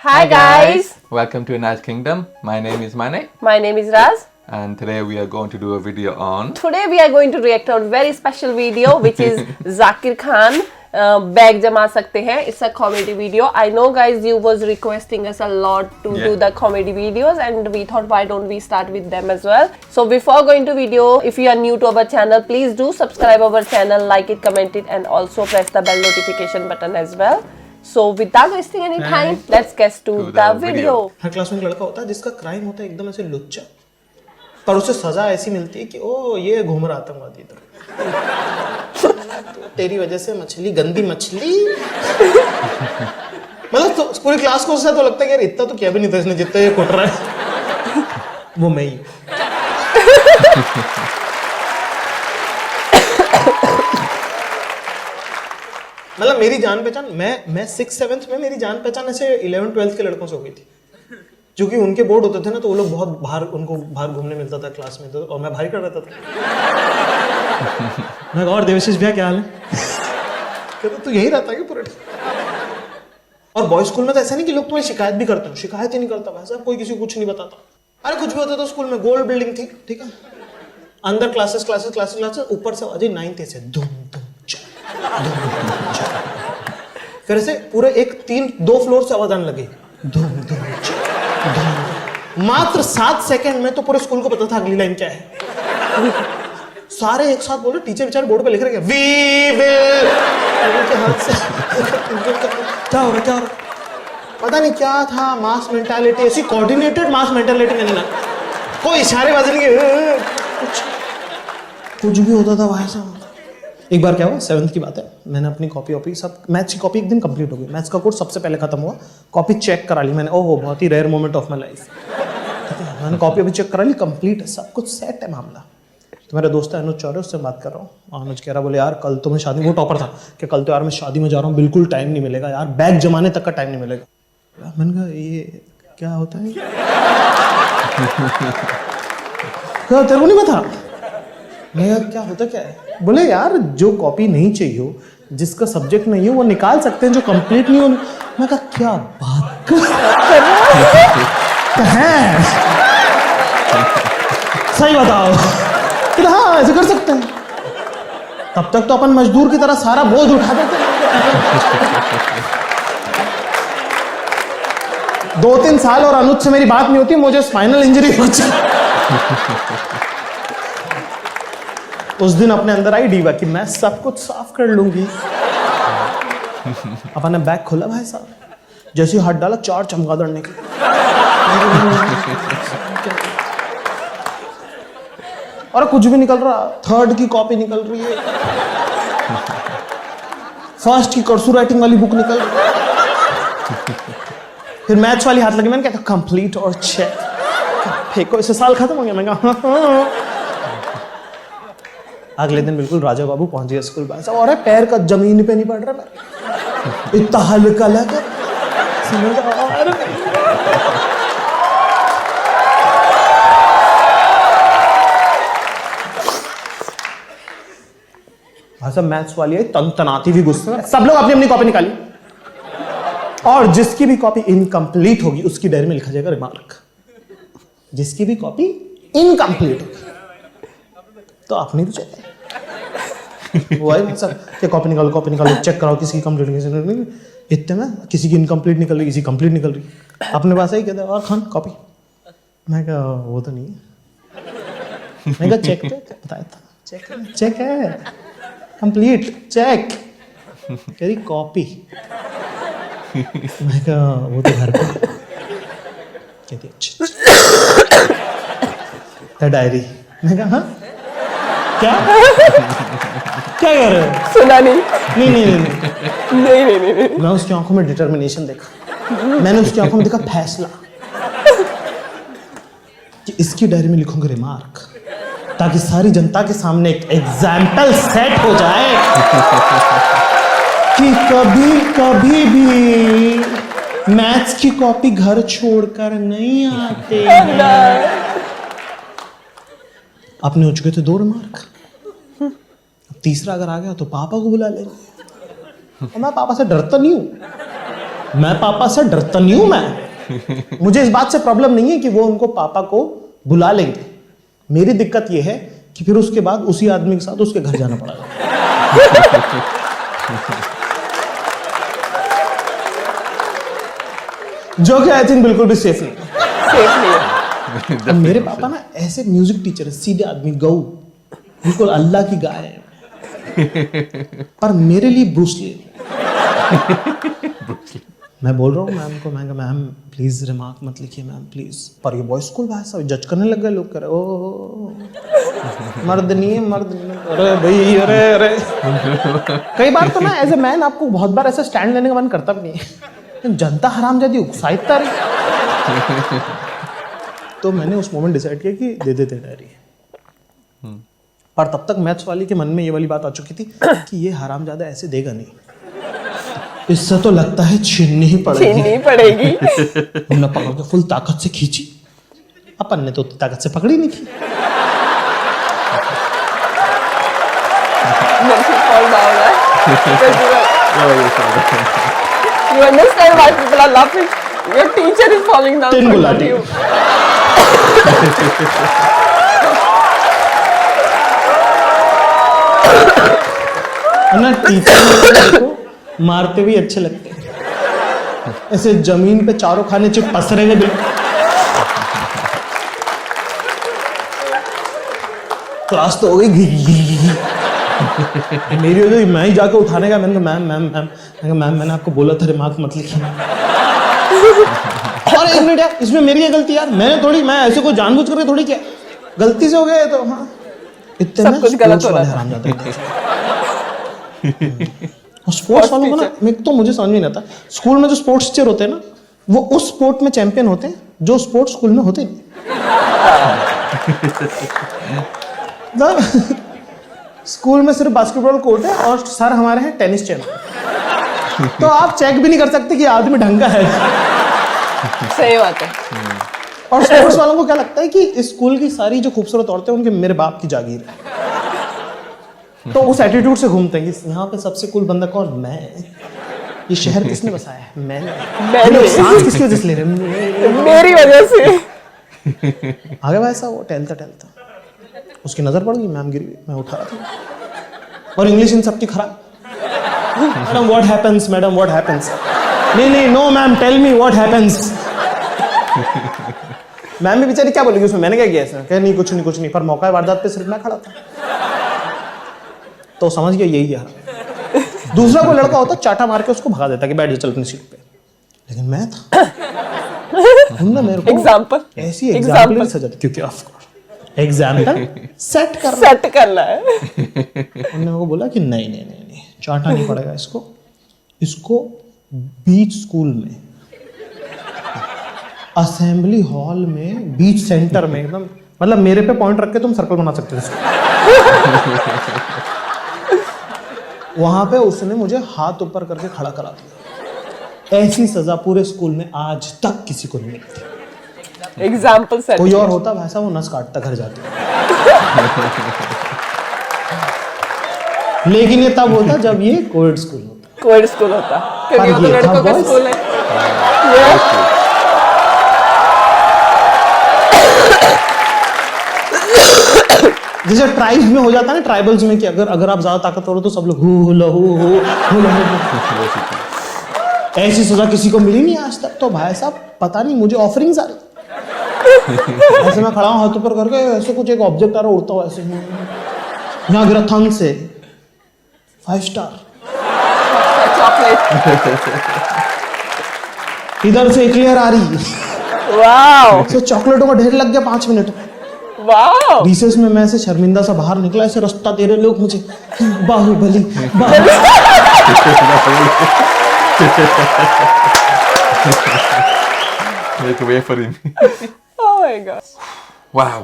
Hi guys! Welcome to Nice Kingdom. My name is Mane. My name is Raz. And today we are going to do a video on... Today we are going to react on very special video which is Zakir Khan Bag Jama Sakte Hain. It's a comedy video. I know guys you was requesting us a lot to do the comedy videos and we thought why don't we start with them as well. So before going to video, if you are new to our channel, please do subscribe our channel, like it, comment it and also press the bell notification button as well. So without wasting any time, let's get to the video. Her class में एक लड़का होता है जिसका crime होता है एकदम ऐसे लुच्चा, पर उसे सजा ऐसी मिलती है कि ओ ये घूम रहा आतंकवादी इधर, तो तेरी वजह से मछली, गंदी मछली, मतलब तो पूरी क्लास को उससे तो लगता है कि यार इतना तो क्या भी नहीं था इसने जितना ये कुट रहा है, वो मैं ही। मतलब मेरी जान पहचान, मैं 6th-7th में मेरी जान पहचान ऐसे 11th-12th के लड़कों से हो गई थी, क्योंकि उनके बोर्ड होते थे ना तो वो लोग बहुत बाहर, उनको बाहर घूमने मिलता था क्लास में, तो और मैं भारी कर रहता था। मैं और देवशीष भैया क्या हाल है? कहते तू यही रहता है कि पूरे। और बॉयज स्कूल में तो ऐसा नहीं कि लोग तुम्हें शिकायत भी करते हो, शिकायत ही नहीं करता भाई साहब, कोई किसी को कुछ नहीं बताता। अरे कुछ भी होता था स्कूल में, गोल बिल्डिंग थी, ठीक है, अंदर क्लासेस, ऊपर से आवाज 9th से धूम धूम, फिर ऐसे पूरे 2 फ्लोर से आवाज आने लगी, धूम धूम। मात्र 7 सेकंड में तो पूरे स्कूल को पता था अगली लाइन क्या है। सारे एक साथ बोले, टीचर बेचारे बोर्ड पे लिख रहे हैं वी विल, हाथ से क्या हो रहा पता नहीं क्या था, मास मेंटालिटी, ऐसी कोऑर्डिनेटेड मास मेंटालिटी नहीं ना, कोई इशारेबाजी नहीं, कुछ भी होता था भाई साहब। एक बार क्या हुआ, 7th की बात है, मैंने अपनी कॉपी सब, मैथ्स की कॉपी एक दिन कंप्लीट हो गई, मैथ्स का कोर्स सबसे पहले खत्म हुआ, कॉपी चेक करा ली मैंने, ओहो बहुत ही rare moment of my life, मैंने कॉपी अभी चेक करा ली, कंप्लीट है, सब कुछ सेट है मामला। तो मेरा दोस्त है अनुज चौरे, उससे बात कर रहा हूँ, अनुज कह रहा बोले यार कल तो मैं शादी, वो टॉपर था, कि कल तो यार मैं शादी में जा रहा हूँ, बिल्कुल टाइम नहीं मिलेगा यार, बैग जमाने तक का टाइम नहीं मिलेगा। मैंने कहा ये क्या होता है, तेरे को नहीं पता? मैं क्या होता क्या है? बोले यार जो कॉपी नहीं चाहिए हो, जिसका सब्जेक्ट नहीं हो वो निकाल सकते हैं, जो कंप्लीट नहीं हो। मैं कहा क्या बात कर है, सही बताओ? कि हाँ ऐसे कर सकते हैं, तब तक तो अपन मजदूर की तरह सारा बोझ उठा देते हैं। 2-3 साल और अनुज से मेरी बात नहीं होती, मुझे स्पाइनल इंजरी हो चुकी। उस दिन अपने अंदर आई डीवा कि मैं सब कुछ साफ कर लूंगी। अपन ने बैग खोला भाई साहब, जैसे हाथ डाला 4 चमगादड़ निकले, और कुछ भी निकल रहा, 3rd की कॉपी निकल रही है, 1st की कर्सू राइटिंग वाली बुक निकल रही है, फिर मैथ्स वाली हाथ लगी, मैंने कहा कंप्लीट और चेक, फेंको इसे, साल खत्म हो गया। मैं कहा अगले दिन बिल्कुल राजा बाबू पहुंच गया स्कूल पास, और पैर का जमीन पे नहीं पड़ रहा, इतना हल्का लगा, सब मैथ्स वाली है तनाती भी गुस्सा, सब लोग अपनी अपनी कॉपी निकाली, और जिसकी भी कॉपी इनकम्प्लीट होगी उसकी डायरी में लिखा जाएगा रिमार्क, जिसकी भी कॉपी इनकम्प्लीट होगी तो अपनी तो चाहिए। वो आई सब क्या कॉपी निकालो, चेक कराओ किसी की कंप्लीट, इतने में किसी की इनकम्प्लीट निकल रही, किसी कंप्लीट निकल रही, अपने पास ही कहते और खान कॉपी, मैं क्या वो तो नहीं है, मैं क्या चेक बताया था, चेक है कंप्लीट चेक, कह रही कॉपी, मैं क्या वो तो घर पे, कहती अच्छा डायरी, मैं कहा हाँ क्या क्या कर रहे हो? सुना नहीं। मैं उसकी आंखों में डिटर्मिनेशन देखा, मैंने उसकी आंखों में देखा फैसला, कि इसकी डायरी में लिखूंगा रिमार्क, ताकि सारी जनता के सामने एक एग्जाम्पल सेट हो जाए कि कभी भी मैथ्स की कॉपी घर छोड़कर नहीं आते हैं। अपने हो चुके थे 2 रिमार्क, तीसरा अगर आ गया तो पापा को बुला लेंगे, और मैं पापा से डरता नहीं हूं, मैं पापा से डरता नहीं हूं मैं। मुझे इस बात से प्रॉब्लम नहीं है कि वो उनको पापा को बुला लेंगे। मेरी दिक्कत ये है कि फिर उसके बाद उसी आदमी के साथ उसके घर जाना पड़ेगा। जो कि आई थिंक बिल्कुल भी सेफ नहीं है। अब मेरे पापा ना ऐसे म्यूजिक टीचर है, सीधे आदमी, गऊ, बिल्कुल अल्लाह की गाय है। पर मेरे लिए ब्रूस ली। मैं बोल रहा हूँ मैम को, मैं मैम प्लीज रिमार्क मत लिखिए मैम प्लीज। पर ये बॉयज स्कूल भाई साहब जज करने लग गए लोग, कह रहे ओ मर्द नहीं है, मर्द नहीं है। अरे भाई अरे अरे कई बार तो ना एज ए मैन आपको बहुत बार ऐसा स्टैंड लेने का मन करता भी नहीं है। जनता हरामजादी उत्साहितता रही। तो मैंने उस मोमेंट डिसाइड किया कि दे देते डायरी। पर तब तक मैथ्स वाली के मन में ये वाली बात आ चुकी थी कि ये हरामजादा ऐसे देगा नहीं, इससे तो लगता है छीननी ही पड़ेगी। हमने पकड़ के फुल ताकत से खींची। अपन ने तो ताकत से पकड़ी नहीं थी। You understand why people are laughing? Your teacher is falling down in front of you. ना टीचर को मारते भी अच्छे लगते हैं, ऐसे जमीन पे चारों खाने चिप पसरे हुए। क्लास तो हो गई मेरी वजह, मैं ही जाके उठाने का। मैंने कहा मैम मैम मैम मैम मैंने आपको बोला था रिमार्क मत लिखिए। और एक मिनट यार, इसमें मेरी क्या गलती यार? मैं ऐसे को जानबूझ करके थोड़ी किया, गलती से हो गया। तो हाँ इतने सब कुछ गलत हो रहा था। स्पोर्ट्स वालों को ना, तो मुझे समझ में नहीं आता, स्कूल में जो स्पोर्ट्स टीचर होते हैं ना, वो उस स्पोर्ट में चैंपियन होते हैं जो स्पोर्ट्स स्कूल में होते नहीं। स्कूल में सिर्फ बास्केटबॉल कोर्ट है और सर हमारे हैं टेनिस चैंपियन। तो आप चेक भी नहीं कर सकते कि आदमी ढंग का है। सही बात है। और स्पोर्ट्स वालों को क्या लगता है कि इस स्कूल की सारी जो खूबसूरत औरतें उनके मेरे बाप की जागीर है। तो उस एटीट्यूड से घूमते हैं कि यहाँ पे सबसे कूल बंदा कौन? मैं। ये शहर किसने बसाया है? मैंने। सांस किसकी वजह से ले रहे? मेरी वजह से। आगे वैसा वो टहलता उसकी नजर पड़ गई, मैम गिरी, मैं उठा रहा था और इंग्लिश इन सबकी खराब। Madam what happens, madam what happens. नहीं no ma'am tell me what happens. Ma'am भी बेचारी क्या बोलेगी उसमें, मैंने क्या किया ऐसा? कह नहीं कुछ नहीं। पर मौका वारदात पे सिर्फ मैं खड़ा था, तो समझ गया यही है। दूसरा कोई लड़का होता चाटा मार के उसको भगा देता कि बैठ जा चल अपनी सीट पे, लेकिन मैं था। उन्होंने मेरे को एग्जाम्पल ऐसी एग्जाम्पल सजा दी, क्योंकि ऑफ कोर्स एग्जाम्पल सेट करना है। उन्होंने मेरे को बोला कि नहीं चाटा नहीं पड़ेगा इसको बीच स्कूल में, असेंबली हॉल में, बीच सेंटर में, एकदम मतलब मेरे पे पॉइंट रख के तुम सर्कल बना सकते थे। वहां पे उसने मुझे हाथ ऊपर करके खड़ा करा दिया। ऐसी सजा पूरे स्कूल में आज तक किसी को नहीं मिलती। Example set. कोई और होता वैसा वो नस काटता घर जाके। लेकिन ये तब होता जब ये कोविड स्कूल होता। क्योंकि वो तो लड़कों का स्कूल है। जैसे ट्राइब्स में हो जाता है ना, ट्राइबल्स में कि अगर आप ज्यादा ताकतवर हो तो सब लोग हु। ऐसी सजा किसी को मिली नहीं आज तक। तो भाई साहब पता नहीं, मुझे ऑफरिंग्स आ रही। ऐसे मैं खड़ा हूं हाथ ऊपर करके, ऐसे कुछ एक ऑब्जेक्ट आ रहा उड़ता हुआ, ऐसे यहाँ गिरा थंग से 5 स्टार चॉकलेट। इधर से क्लियर आ रही। वाओ। तो चॉकलेटों का ढेर लग गया 5 मिनट में। वाओ। रिसेस में मैं ऐसे शर्मिंदा सा बाहर निकला, ऐसे रास्ता दे रहे लोग मुझे, Baahubali. Make way for him. Oh my god. Wow.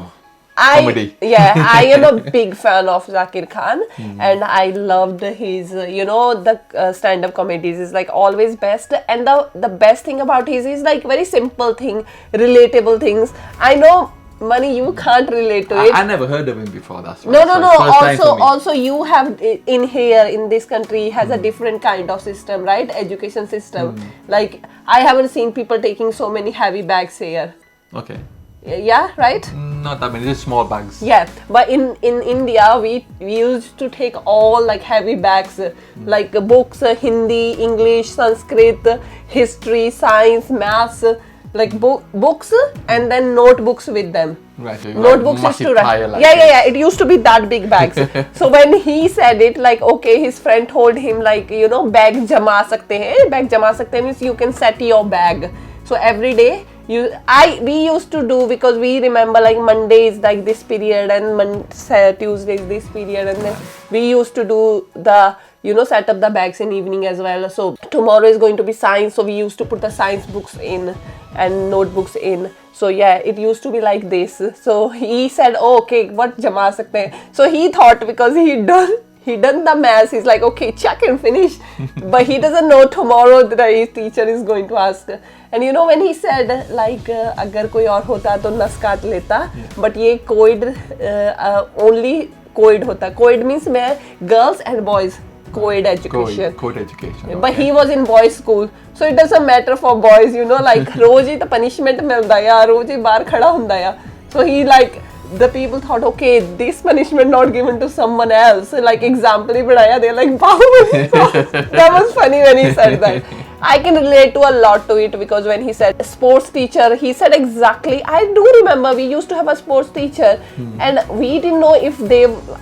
Comedy. I am a big fan of Zakir Khan, and I loved his, the stand-up comedies is like always best. And the best thing about his is like very simple thing, relatable things. I know Money, you can't relate to it. I never heard of him before. That's why. No. So it's first time for me. Also, you have in here in this country has a different kind of system, right? Education system. Like I haven't seen people taking so many heavy bags here. Okay. Yeah, right. Not that many. Just small bags. Yeah, but in India we used to take all like heavy bags, like books, Hindi, English, Sanskrit, history, science, maths, like books and then notebooks with them. Right. So you got Notebooks used massive to pile write. like Yeah. It used to be that big bags. So when he said it, like okay, his friend told him like bag jama sakte hain. Bag jama sakte hain means you can set your bag. So every day we used to do, because we remember like Monday is like this period and Tuesday is this period, and then we used to do the set up the bags in evening as well. So tomorrow is going to be science, so we used to put the science books in and notebooks in. So yeah, it used to be like this. So he said, oh, okay, what jama sakte hain? So he thought, because he done the maths, he's like, okay, check and finish. But he doesn't know tomorrow the teacher is going to ask. And when he said like agar koi aur hota to nas kaat leta, but ye coed only coed hota. Coed means girls and boys, coed education. Coed education. But he was in boys school, so it doesn't matter for boys, like रोज ही तो punishment मिलता है, रोज ही बाहर खड़ा होता है. So he like, the people thought, okay, this punishment not given to someone else, like example ही बढ़ाया, they're like, wow. So that was funny when he said that. I can relate to a lot to it, because when he said sports teacher, he said exactly. I do remember we used to have a sports teacher, and we didn't know if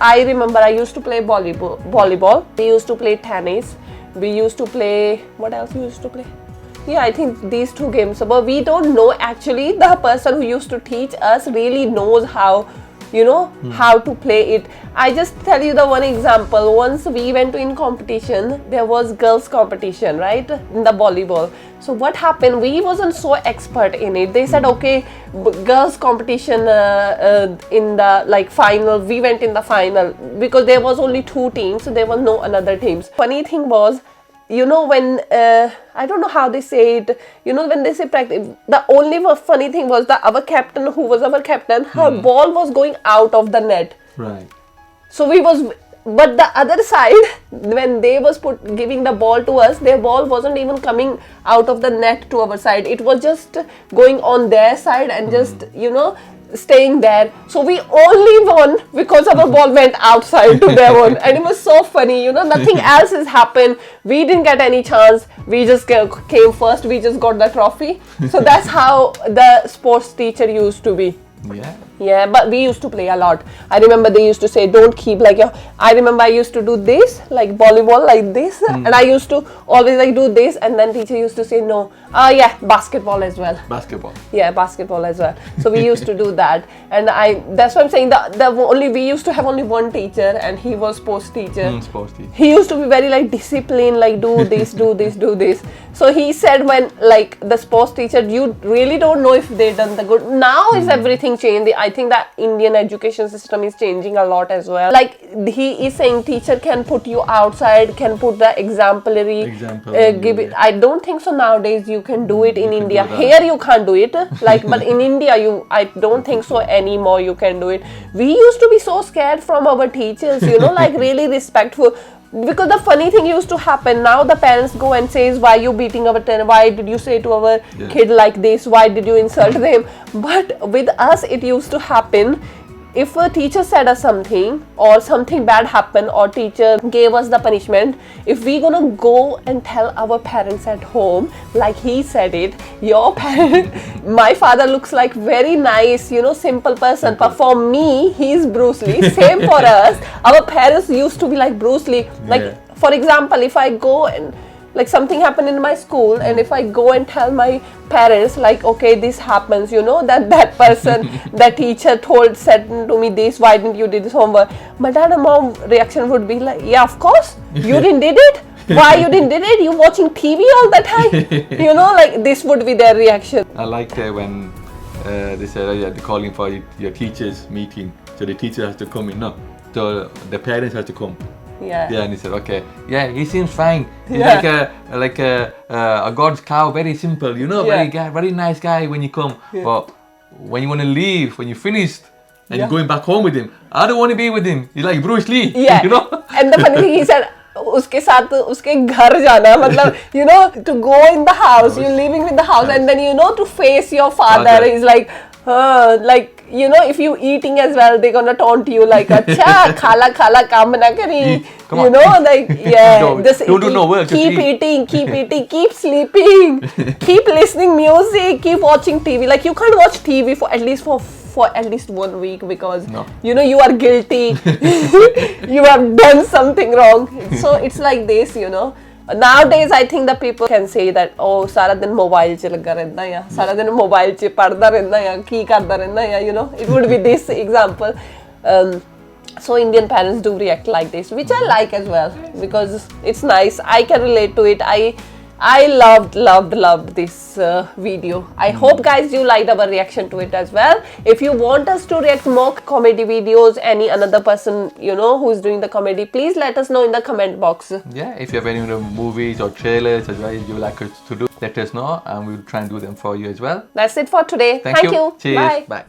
I remember I used to play volleyball. We used to play tennis. We used to play, what else we used to play? Yeah, I think these two games. But we don't know actually. The person who used to teach us really knows how, how to play it. I just tell you the one example. Once we went to in competition, there was girls competition, right? In the volleyball. So what happened? We wasn't so expert in it. They said, okay, girls competition in the like final. We went in the final because there was only 2 teams. So there was no another teams. Funny thing was, when I don't know how they say it, when they say practice, the only funny thing was that our captain, who was our captain, her ball was going out of the net. Right. So but the other side, when they was giving the ball to us, their ball wasn't even coming out of the net to our side. It was just going on their side and just, staying there. So we only won because our ball went outside to their one, and it was so funny. Nothing else has happened. We didn't get any chance. We just came first. We just got the trophy. So that's how the sports teacher used to be. Yeah, but we used to play a lot. I remember they used to say, don't keep like I remember I used to do this, like volleyball, like this, and I used to always like do this, and then teacher used to say no. Yeah, basketball as well. Basketball. Yeah, basketball as well. So we used to do that, and that's what I'm saying. We used to have only one teacher, and he was sports teacher. Sports teacher. He used to be very like disciplined, like do this, do this, do this. So he said, when like the sports teacher, you really don't know if they done the good. Now is everything changed. I think that Indian education system is changing a lot as well. Like he is saying, teacher can put you outside, can put the exemplary. Give it. I don't think so nowadays you can do it in India. Here you can't do it. But in India I don't think so anymore you can do it. We used to be so scared from our teachers, like really respectful. Because the funny thing used to happen, now the parents go and says, why you beating our ten? Why did you say to our kid like this? Why did you insult them? But with us it used to happen, if a teacher said us something or something bad happened or teacher gave us the punishment, if we gonna go and tell our parents at home, like he said it, your parent, my father looks like very nice, simple person, but for me, he's Bruce Lee. Same for us. Our parents used to be like Bruce Lee. Like, for example, if I go and like something happened in my school, and if I go and tell my parents like, okay, this happens, that person, that teacher said to me this, why didn't you do this homework? My dad and mom reaction would be like, yeah, of course, you didn't did it. Why you didn't did it? You watching TV all the time? Like this would be their reaction. I like when they said, they're calling for your teachers meeting, so the teacher has to come in. No, so the parents have to come. Yeah, and he said, okay, yeah, he seems fine. He's like a God's cow, very simple, very nice guy when you come. But when you want to leave, when you're finished, and Yeah. you're going back home with him. I don't want to be with him. He's like Bruce Lee, Yeah. you know. And the funny thing he said, उसके साथ उसके घर जाना मतलब you know to go in the house, you're leaving with the house, and then you know to face your father. Father. He's like you know if you eating as well, they're gonna taunt you like अच्छा खाला काम ना करी. Eat. Come You on. know, like yeah, No, just don't do no work, just keep eat. eating, keep sleeping, keep listening music, keep watching TV. Like you can't watch TV for at least 1 week because No. you know you are guilty. You have done something wrong. So it's like this, you know. Nowadays, I think the people can say that oh, सारा दिन mobile च लगा रहना है, सारा दिन mobile च पढ़दा रहना है, की करदा रहना है, you know. It would be this example. So Indian parents do react like this, which I like as well because it's nice. I can relate to it. I loved this video. I hope guys you liked our reaction to it as well. If you want us to react more comedy videos, any another person you know who's doing the comedy, please let us know in the comment box. Yeah, if you have any other movies or trailers as well you would like us to do, let us know and we'll try and do them for you as well. That's it for today. Thank you. Cheers. Bye. Bye.